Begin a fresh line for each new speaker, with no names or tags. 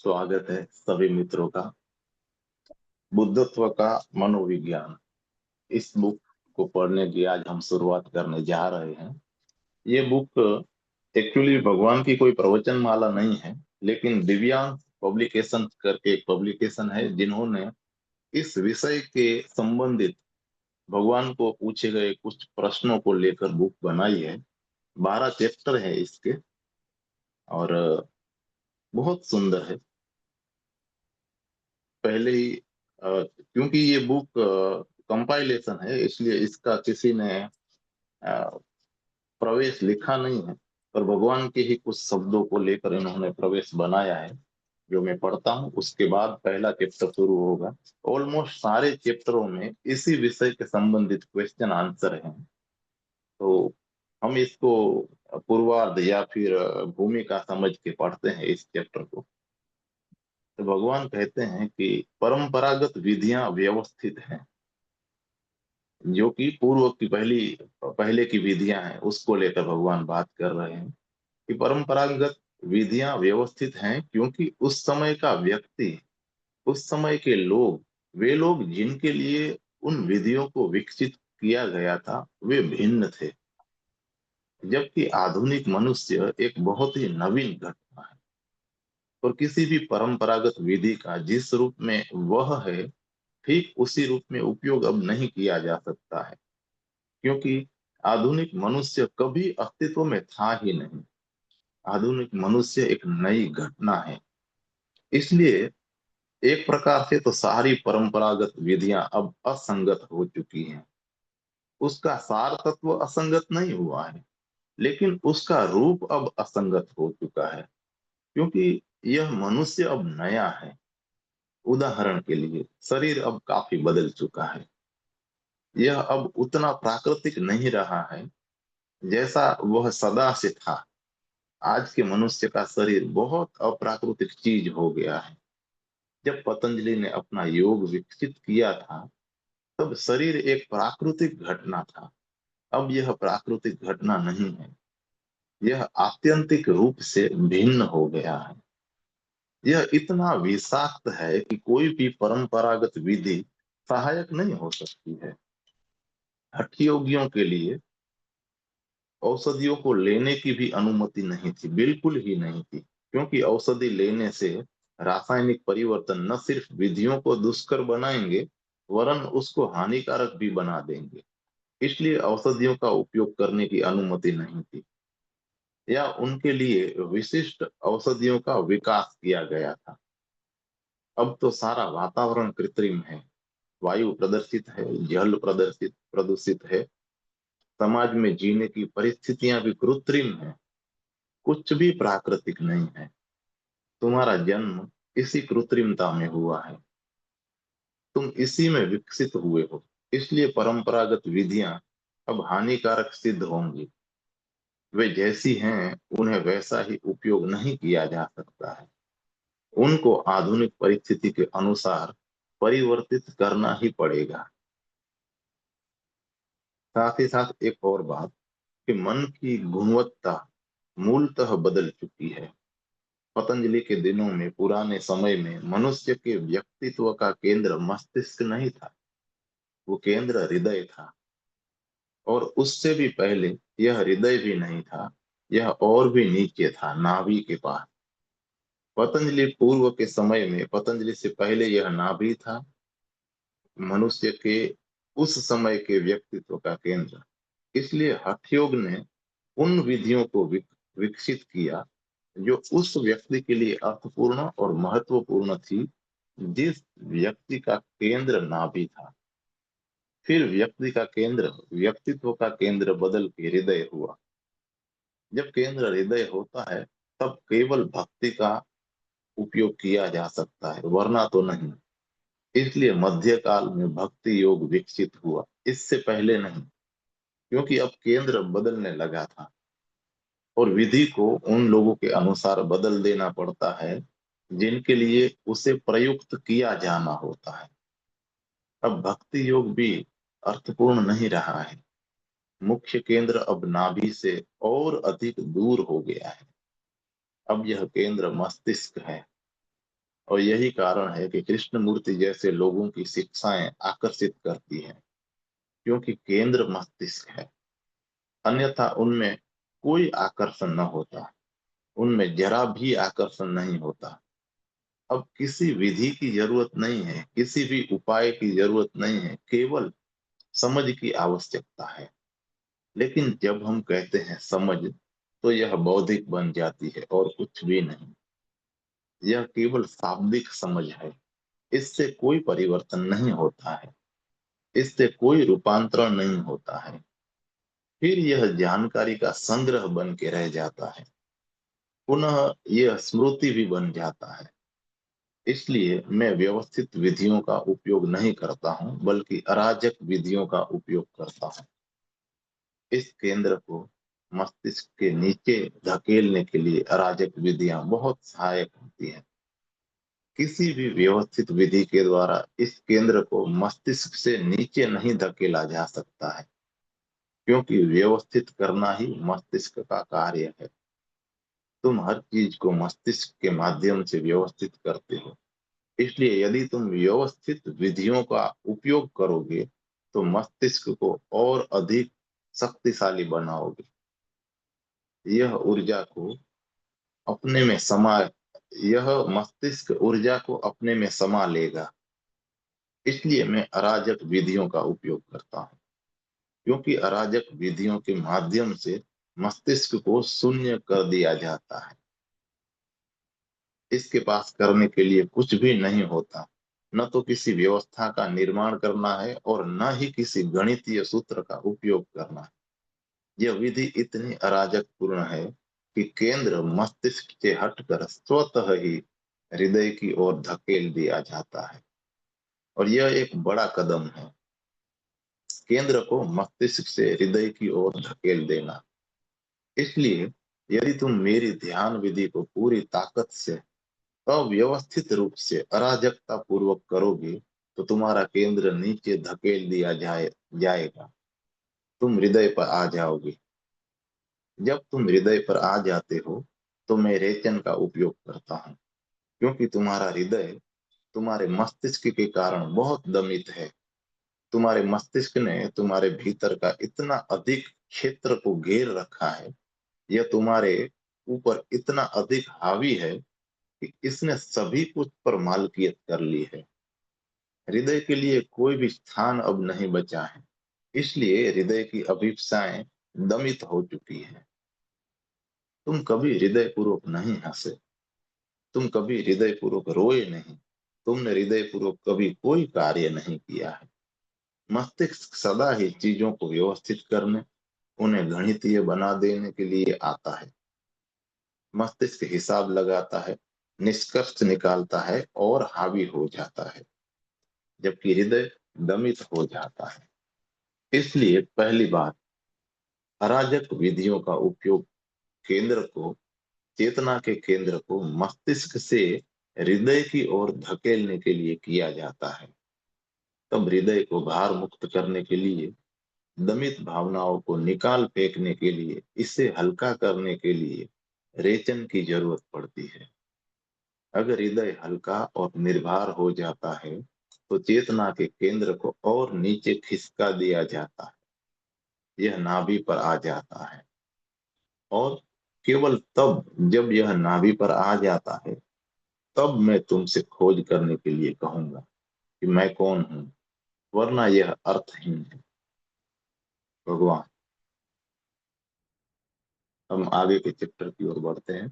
स्वागत है सभी मित्रों का। बुद्धत्व का मनोविज्ञान, इस बुक को पढ़ने की आज हम शुरुआत करने जा रहे हैं। ये बुक एक्चुअली भगवान की कोई प्रवचन माला नहीं है, लेकिन दिव्यांश पब्लिकेशन करके एक पब्लिकेशन है जिन्होंने इस विषय के संबंधित भगवान को पूछे गए कुछ प्रश्नों को लेकर बुक बनाई है। 12 चैप्टर है इसके और बहुत सुंदर है। पहले ही क्योंकि ये बुक कंपाइलेशन है, इसलिए इसका किसी ने अ, प्रवेश लिखा नहीं है, पर भगवान के ही कुछ शब्दों को लेकर इन्होंने प्रवेश बनाया है जो मैं पढ़ता हूँ। उसके बाद पहला चैप्टर शुरू होगा। ऑलमोस्ट सारे चैप्टरों में इसी विषय के संबंधित क्वेश्चन आंसर हैं। तो हम इसको पूर्वार्ध या फिर भूमिका समझ के पढ़ते हैं इस चैप्टर को। तो भगवान कहते हैं कि परंपरागत विधियां व्यवस्थित हैं, जो कि पूर्व की पहले की विधियां हैं उसको लेकर भगवान बात कर रहे हैं कि परंपरागत विधियां व्यवस्थित हैं क्योंकि उस समय का व्यक्ति, उस समय के लोग, वे लोग जिनके लिए उन विधियों को विकसित किया गया था वे भिन्न थे। जबकि आधुनिक मनुष्य एक बहुत ही नवीन घटना है और किसी भी परंपरागत विधि का जिस रूप में वह है, ठीक उसी रूप में उपयोग अब नहीं किया जा सकता है, क्योंकि आधुनिक मनुष्य कभी अस्तित्व में था ही नहीं। आधुनिक मनुष्य एक नई घटना है। इसलिए एक प्रकार से तो सारी परंपरागत विधियां अब असंगत हो चुकी हैं। उसका सार तत्व असंगत नहीं हुआ है, लेकिन उसका रूप अब असंगत हो चुका है, क्योंकि यह मनुष्य अब नया है। उदाहरण के लिए शरीर अब काफी बदल चुका है। यह अब उतना प्राकृतिक नहीं रहा है जैसा वह सदा से था। आज के मनुष्य का शरीर बहुत अप्राकृतिक चीज हो गया है। जब पतंजलि ने अपना योग विकसित किया था, तब शरीर एक प्राकृतिक घटना था। अब यह प्राकृतिक घटना नहीं है, यह आत्यंतिक रूप से भिन्न हो गया है। यह इतना विषाक्त है कि कोई भी परंपरागत विधि सहायक नहीं हो सकती है। हठ योगियों के लिए औषधियों को लेने की भी अनुमति नहीं थी, बिल्कुल ही नहीं थी, क्योंकि औषधि लेने से रासायनिक परिवर्तन न सिर्फ विधियों को दुष्कर बनाएंगे, वरन उसको हानिकारक भी बना देंगे। इसलिए औषधियों का उपयोग करने की अनुमति नहीं थी, या उनके लिए विशिष्ट औषधियों का विकास किया गया था। अब तो सारा वातावरण कृत्रिम है। वायु प्रदर्शित है, जल प्रदर्शित प्रदूषित है, समाज में जीने की परिस्थितियां भी कृत्रिम है। कुछ भी प्राकृतिक नहीं है। तुम्हारा जन्म इसी कृत्रिमता में हुआ है, तुम इसी में विकसित हुए हो। इसलिए परंपरागत विधियां अब हानिकारक सिद्ध होंगी। वे जैसी हैं उन्हें वैसा ही उपयोग नहीं किया जा सकता है। उनको आधुनिक परिस्थिति के अनुसार परिवर्तित करना ही पड़ेगा। साथ ही साथ एक और बात कि मन की गुणवत्ता मूलतः बदल चुकी है। पतंजलि के दिनों में, पुराने समय में, मनुष्य के व्यक्तित्व का केंद्र मस्तिष्क नहीं था, वो केंद्र हृदय था। और उससे भी पहले यह हृदय भी नहीं था, यह और भी नीचे था, नाभि के पास। पतंजलि पूर्व के समय में, पतंजलि से पहले यह नाभि था, मनुष्य के उस समय के व्यक्तित्व का केंद्र। इसलिए हठ योग ने उन विधियों को विकसित किया जो उस व्यक्ति के लिए अर्थपूर्ण और महत्वपूर्ण थी, जिस व्यक्ति का केंद्र नाभि था। फिर व्यक्ति का केंद्र, व्यक्तित्व का केंद्र बदल के हृदय हुआ। जब केंद्र हृदय होता है, तब केवल भक्ति का उपयोग किया जा सकता है, वरना तो नहीं। इसलिए मध्यकाल में भक्ति योग विकसित हुआ, इससे पहले नहीं, क्योंकि अब केंद्र बदलने लगा था और विधि को उन लोगों के अनुसार बदल देना पड़ता है जिनके लिए उसे प्रयुक्त किया जाना होता है। अब भक्ति योग भी अर्थपूर्ण नहीं रहा है। मुख्य केंद्र अब नाभि से और अधिक दूर हो गया है। अब यह केंद्र मस्तिष्क है। और यही कारण है कि कृष्णमूर्ति जैसे लोगों की शिक्षाएं आकर्षित करती हैं, क्योंकि केंद्र मस्तिष्क है। अन्यथा उनमें कोई आकर्षण न होता, उनमें जरा भी आकर्षण नहीं होता। अब किसी विधि की जरूरत नहीं है, किसी भी उपाय की जरूरत नहीं है, केवल समझ की आवश्यकता है। लेकिन जब हम कहते हैं समझ, तो यह बौद्धिक बन जाती है और कुछ भी नहीं। यह केवल शाब्दिक समझ है। इससे कोई परिवर्तन नहीं होता है, इससे कोई रूपांतरण नहीं होता है। फिर यह जानकारी का संग्रह बन के रह जाता है, पुनः यह स्मृति भी बन जाता है। इसलिए मैं व्यवस्थित विधियों का उपयोग नहीं करता हूं, बल्कि अराजक विधियों का उपयोग करता हूं। इस केंद्र को मस्तिष्क के नीचे धकेलने के लिए अराजक विधियां बहुत सहायक होती हैं। किसी भी व्यवस्थित विधि के द्वारा इस केंद्र को मस्तिष्क से नीचे नहीं धकेला जा सकता है, क्योंकि व्यवस्थित करना ही मस्तिष्क का कार्य है। तुम हर चीज को मस्तिष्क के माध्यम से व्यवस्थित करते हो। इसलिए यदि तुम व्यवस्थित विधियों का उपयोग करोगे, तो मस्तिष्क को और अधिक शक्तिशाली बनाओगे। यह ऊर्जा को अपने में समा यह मस्तिष्क ऊर्जा को अपने में समा लेगा। इसलिए मैं अराजक विधियों का उपयोग करता हूँ, क्योंकि अराजक विधियों के माध्यम से मस्तिष्क को शून्य कर दिया जाता है। इसके पास करने के लिए कुछ भी नहीं होता। न तो किसी व्यवस्था का निर्माण करना है और न ही किसी गणितीय सूत्र का उपयोग करना है। यह विधि इतनी अराजकपूर्ण है कि केंद्र मस्तिष्क से हटकर स्वतः ही हृदय की ओर धकेल दिया जाता है। और यह एक बड़ा कदम है, केंद्र को मस्तिष्क से हृदय की ओर धकेल देना। इसलिए यदि तुम मेरी ध्यान विधि को पूरी ताकत से, अव्यवस्थित रूप से, अराजकता पूर्वक करोगे, तो तुम्हारा केंद्र नीचे धकेल दिया जाएगा। तुम हृदय पर आ जाओगे। जब तुम हृदय पर आ जाते हो, तो मैं रेचन का उपयोग करता हूँ, क्योंकि तुम्हारा हृदय तुम्हारे मस्तिष्क के कारण बहुत दमित है। तुम्हारे मस्तिष्क ने तुम्हारे भीतर का इतना अधिक क्षेत्र को घेर रखा है, यह तुम्हारे ऊपर इतना अधिक हावी है कि इसने सभी कुछ पर मालकियत कर ली है। हृदय के लिए कोई भी स्थान अब नहीं बचा है। इसलिए हृदय की अभिप्साएं दमित हो चुकी है। तुम कभी हृदय पूर्वक नहीं हंसे, तुम कभी हृदय पूर्वक रोए नहीं, तुमने हृदय पूर्वक कभी कोई कार्य नहीं किया है। मस्तिष्क सदा ही चीजों को व्यवस्थित करने, उन्हें गणितीय बना देने के लिए आता है। मस्तिष्क हिसाब लगाता है, निष्कर्ष निकालता है और हावी हो जाता है, जबकि हृदय दमित हो जाता है। इसलिए पहली बात, अराजक विधियों का उपयोग केंद्र को, चेतना के केंद्र को मस्तिष्क से हृदय की ओर धकेलने के लिए किया जाता है। तब हृदय को भार मुक्त करने के लिए, दमित भावनाओं को निकाल फेंकने के लिए, इसे हल्का करने के लिए रेचन की जरूरत पड़ती है। अगर हृदय हल्का और निर्भर हो जाता है, तो चेतना के केंद्र को और नीचे खिसका दिया जाता है। यह नाभि पर आ जाता है। और केवल तब जब यह नाभि पर आ जाता है, तब मैं तुमसे खोज करने के लिए कहूंगा कि मैं कौन हूं, वरना यह अर्थहीन है। भगवान। हम आगे के चैप्टर की ओर बढ़ते हैं।